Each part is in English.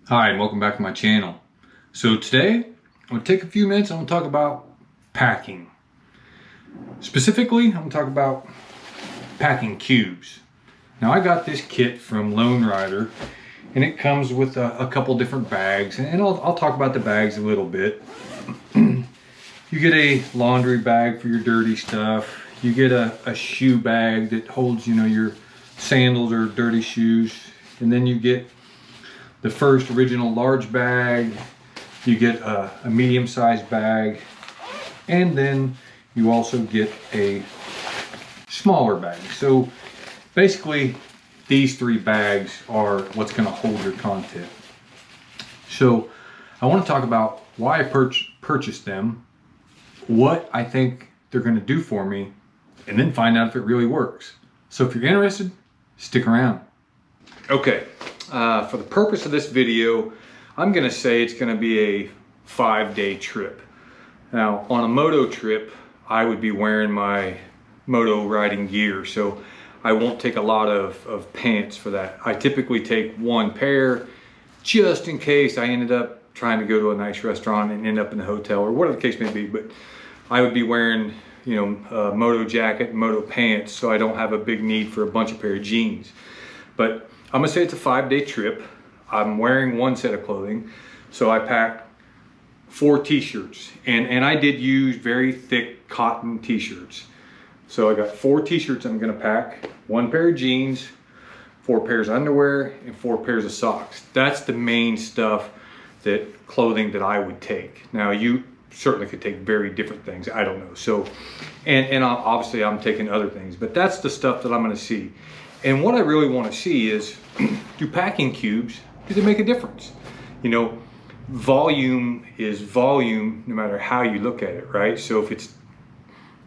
Hi, and welcome back to my channel. So today, I'm going to take a few minutes. I'm going to talk about packing. Specifically, I'm going to talk about packing cubes. Now, I got this kit from Lone Rider, and it comes with a couple different bags, and I'll talk about the bags a little bit. You get a laundry bag for your dirty stuff. You get a shoe bag that holds, your sandals or dirty shoes, and then you get the first original large bag, you get a medium-sized bag, and then you also get a smaller bag. So basically, these three bags are what's going to hold your content. So I want to talk about why I purchased them, what I think they're going to do for me, and then find out if it really works. So if you're interested, stick around. Okay. For the purpose of this video, I'm going to say it's going to be a 5-day trip. Now, on a moto trip, I would be wearing my moto riding gear, so I won't take a lot of pants for that. I typically take one pair just in case I ended up trying to go to a nice restaurant and end up in a hotel or whatever the case may be. But I would be wearing, a moto jacket and moto pants, so I don't have a big need for a bunch of pair of jeans. But I'm gonna say it's a 5-day trip. I'm wearing one set of clothing, so I packed 4 t-shirts, and I did use very thick cotton t-shirts. So I got 4 t-shirts I'm gonna pack, 1 pair of jeans, 4 pairs of underwear, and 4 pairs of socks. That's the main stuff, clothing that I would take. Now you certainly could take very different things, I don't know. So, and obviously I'm taking other things, but that's the stuff that I'm gonna see. And what I really want to see is, do packing cubes, does it make a difference? Volume is volume no matter how you look at it, right? So if it's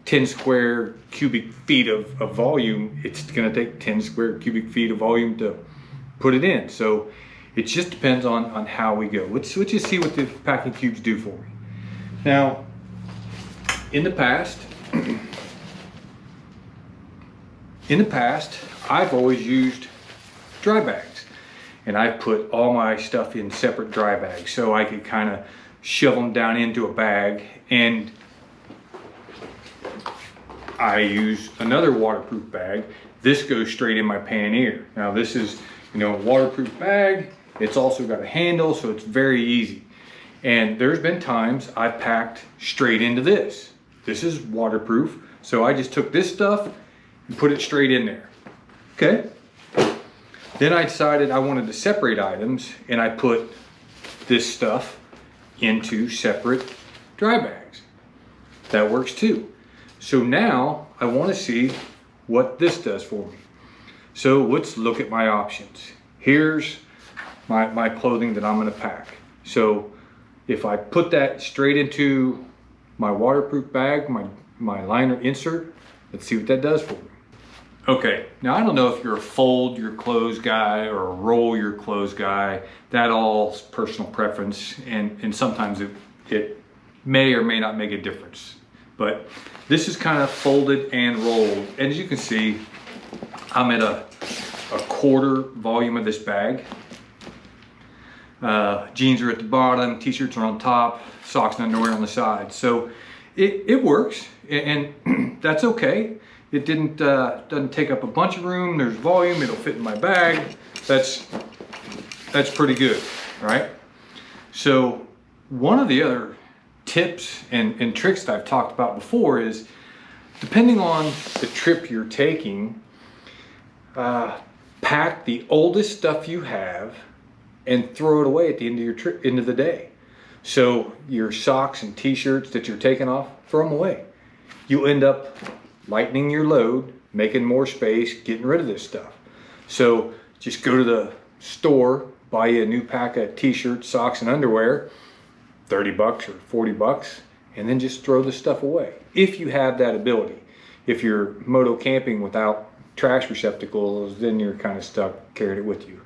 10 square cubic feet of volume, it's going to take 10 square cubic feet of volume to put it in. So it just depends on how we go. Let's just see what the packing cubes do for me. Now, in the past, I've always used dry bags, and I put all my stuff in separate dry bags so I could kind of shove them down into a bag, and I use another waterproof bag. This goes straight in my pannier. Now this is, a waterproof bag. It's also got a handle, so it's very easy. And there's been times I packed straight into this. This is waterproof, so I just took this stuff and put it straight in there. Okay. Then I decided I wanted to separate items, and I put this stuff into separate dry bags. That works too. So now I want to see what this does for me. So let's look at my options. Here's my clothing that I'm going to pack. So if I put that straight into my waterproof bag, my liner insert, let's see what that does for me. Okay, now I don't know if you're a fold your clothes guy or a roll your clothes guy. That all's personal preference, and sometimes it may or may not make a difference. But this is kind of folded and rolled. And as you can see, I'm at a quarter volume of this bag. Jeans are at the bottom, t-shirts are on top, socks and underwear on the side. So it works, and that's okay. It doesn't take up a bunch of room. There's volume. It'll fit in my bag. That's pretty good, right? So one of the other tips and tricks that I've talked about before is, depending on the trip you're taking, pack the oldest stuff you have and throw it away at the end of your trip, end of the day. So your socks and t-shirts that you're taking off, throw them away. You end up lightening your load, making more space, getting rid of this stuff. So just go to the store, buy you a new pack of t-shirts, socks, and underwear, 30 bucks or 40 bucks, and then just throw the stuff away. If you have that ability. If you're moto camping without trash receptacles, then you're kind of stuck carrying it with you.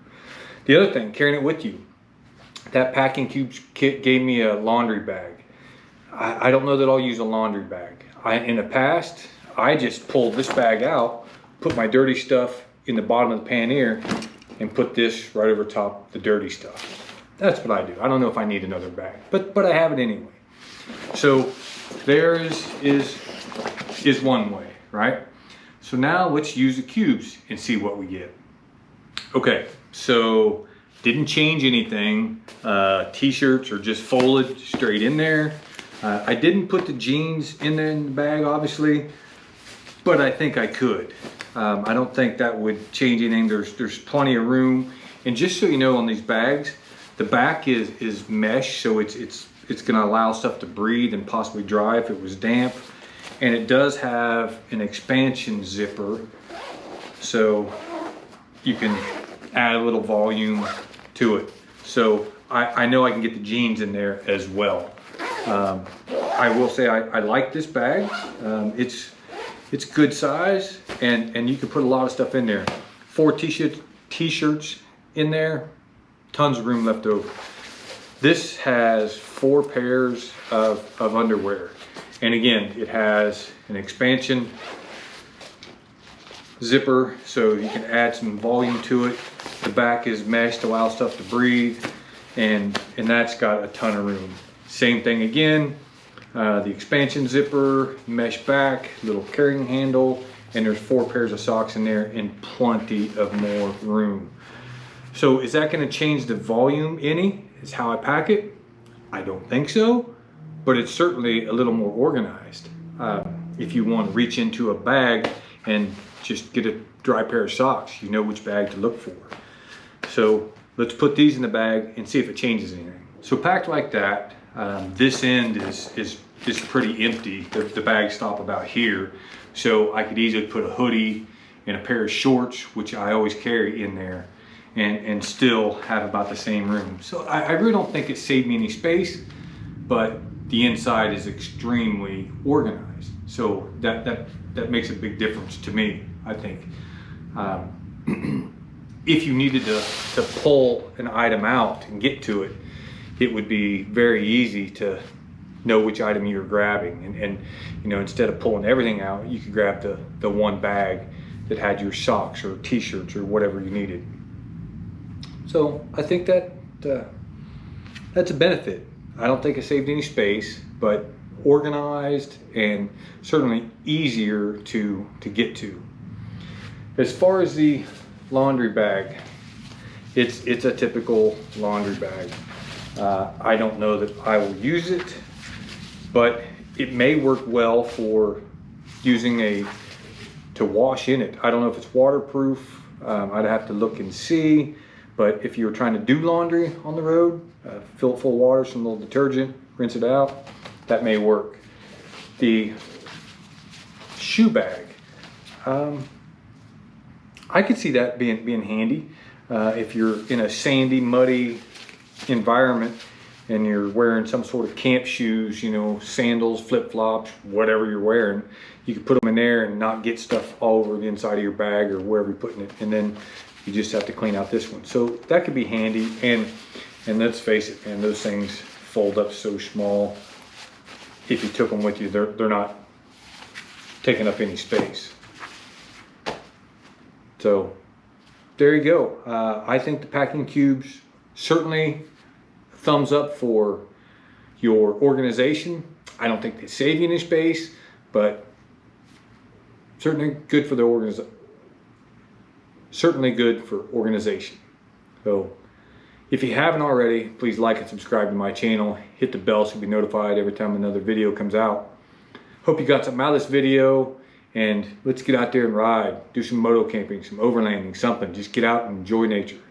The other thing, carrying it with you, that packing cubes kit gave me a laundry bag. I don't know that I'll use a laundry bag. In the past, I just pulled this bag out, put my dirty stuff in the bottom of the pannier, and put this right over top the dirty stuff. That's what I do. I don't know if I need another bag, but I have it anyway. So there is one way, right? So now let's use the cubes and see what we get. Okay, so didn't change anything. T-shirts are just folded straight in there. I didn't put the jeans in there in the bag, obviously, but I think I could. I don't think that would change anything. There's plenty of room. And just so you know, on these bags, the back is mesh, so it's gonna allow stuff to breathe and possibly dry if it was damp. And it does have an expansion zipper, so you can add a little volume to it. So I know I can get the jeans in there as well. I will say I like this bag. It's good size, and you can put a lot of stuff in there. 4 t-shirts in there, tons of room left over. This has 4 pairs of underwear. And again, it has an expansion zipper, so you can add some volume to it. The back is mesh to allow stuff to breathe, and that's got a ton of room. Same thing again, the expansion zipper, mesh back, little carrying handle, and there's 4 pairs of socks in there and plenty of more room. So is that going to change the volume any? Is how I pack it? I don't think so, but it's certainly a little more organized. If you want to reach into a bag and just get a dry pair of socks, you know which bag to look for. So let's put these in the bag and see if it changes anything. So packed like that, this end is pretty empty. The bags stop about here. So I could easily put a hoodie and a pair of shorts, which I always carry in there, and still have about the same room. So I really don't think it saved me any space, but the inside is extremely organized. So that makes a big difference to me, I think. If you needed to pull an item out and get to it, it would be very easy to know which item you were grabbing. And you know, instead of pulling everything out, you could grab the one bag that had your socks or t-shirts or whatever you needed. So I think that's a benefit. I don't think it saved any space, but organized and certainly easier to get to. As far as the laundry bag, it's a typical laundry bag. I don't know that I will use it, but it may work well for using to wash in it. I don't know if it's waterproof. I'd have to look and see. But if you were trying to do laundry on the road, fill it full of water, some little detergent, rinse it out, that may work. The shoe bag, I could see that being handy. If you're in a sandy, muddy environment and you're wearing some sort of camp shoes, you know, sandals, flip-flops, whatever you're wearing, you can put them in there and not get stuff all over the inside of your bag or wherever you're putting it. And then you just have to clean out this one. So that could be handy. And let's face it, man, those things fold up so small. If you took them with you, they're not taking up any space. So there you go. I think the packing cubes, certainly thumbs up for your organization. I don't think they save you any space, but certainly good for the organization. Certainly good for organization. So if you haven't already, please like and subscribe to my channel. Hit the bell so you'll be notified every time another video comes out. Hope you got something out of this video, and let's get out there and ride. Do some moto camping, some overlanding, something. Just get out and enjoy nature.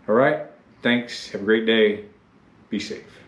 All right? Thanks. Have a great day. Be safe.